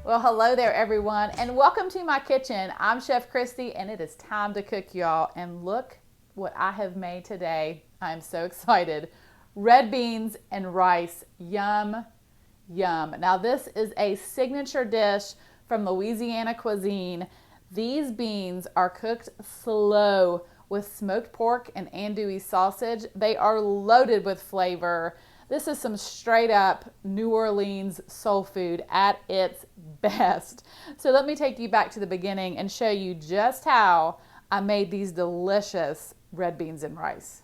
Well, hello there everyone, and welcome to my kitchen. I'm Chef Christy, and it is time to cook, y'all. And look what I have made today. I'm so excited. Red beans and rice, yum, yum. Now this is a signature dish from Louisiana cuisine. These beans are cooked slow with smoked pork and andouille sausage. They are loaded with flavor. This is some straight up New Orleans soul food at its best. So let me take you back to the beginning and show you just how I made these delicious red beans and rice.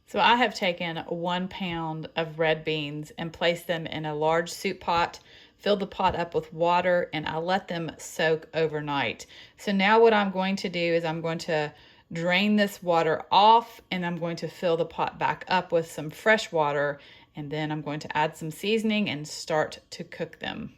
So I have taken 1 pound of red beans and placed them in a large soup pot, filled the pot up with water, and I let them soak overnight. So now what I'm going to do is I'm going to drain this water off, and I'm going to fill the pot back up with some fresh water, and then I'm going to add some seasoning and start to cook them.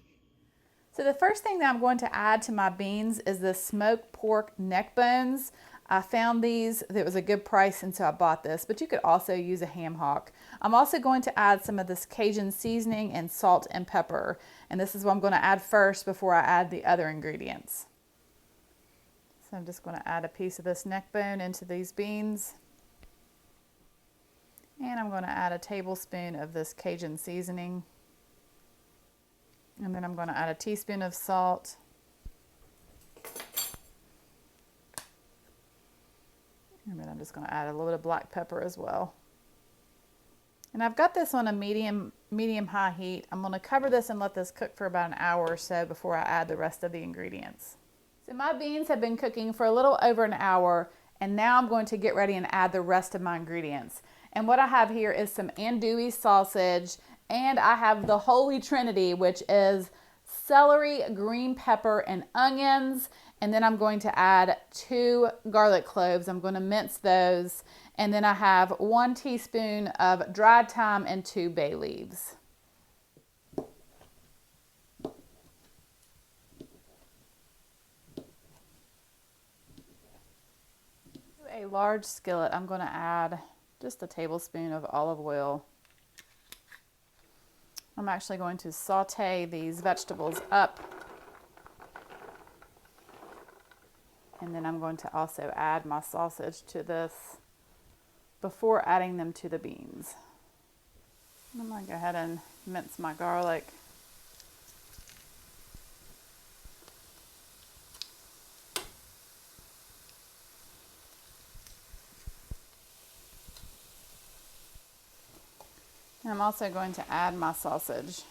So the first thing that I'm going to add to my beans is the smoked pork neck bones. I found these, it was a good price, and so I bought this, but you could also use a ham hock. I'm also going to add some of this Cajun seasoning and salt and pepper, and this is what I'm going to add first before I add the other ingredients. So I'm just going to add a piece of this neck bone into these beans. And I'm going to add a tablespoon of this Cajun seasoning. And then I'm going to add a teaspoon of salt. And then I'm just going to add a little bit of black pepper as well. And I've got this on a medium-high heat. I'm going to cover this and let this cook for about an hour or so before I add the rest of the ingredients. So my beans have been cooking for a little over an hour, and now I'm going to get ready and add the rest of my ingredients. And what I have here is some andouille sausage, and I have the holy trinity, which is celery, green pepper, and onions. And then I'm going to add 2 garlic cloves. I'm going to mince those. And then I have 1 teaspoon of dried thyme and 2 bay leaves. To a large skillet, I'm going to add just a tablespoon of olive oil. I'm actually going to saute these vegetables up. And then I'm going to also add my sausage to this before adding them to the beans. I'm going to go ahead and mince my garlic. And I'm also going to add my sausage.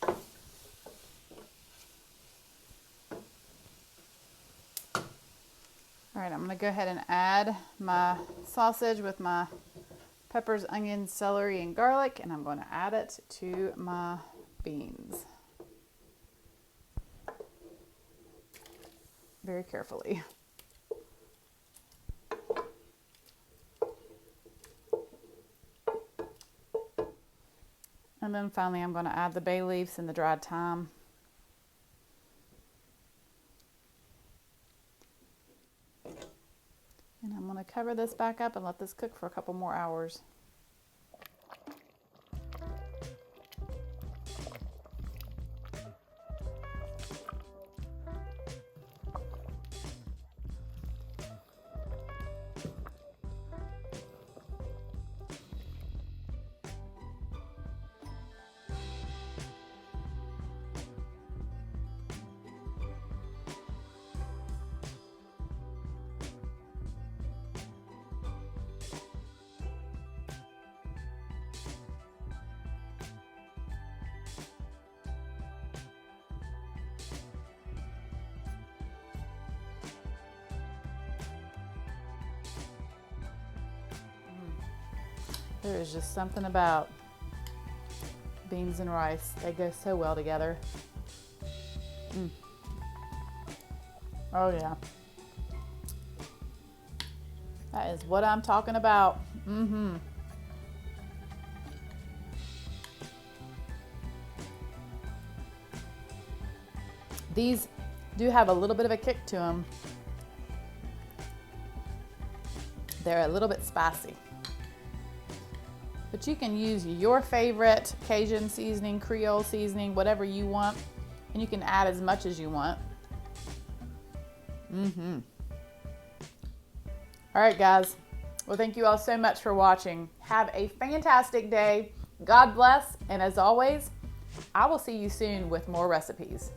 All right, I'm going to go ahead and add my sausage with my peppers, onions, celery, and garlic, and I'm going to add it to my beans. Very carefully. And then finally I'm going to add the bay leaves and the dried thyme. And I'm going to cover this back up and let this cook for a couple more hours. There is just something about beans and rice. They go so well together. Oh yeah. That is what I'm talking about. These do have a little bit of a kick to them. They're a little bit spicy. But you can use your favorite Cajun seasoning, Creole seasoning, whatever you want, and you can add as much as you want. All right, guys. Well, thank you all so much for watching. Have a fantastic day. God bless, and as always, I will see you soon with more recipes.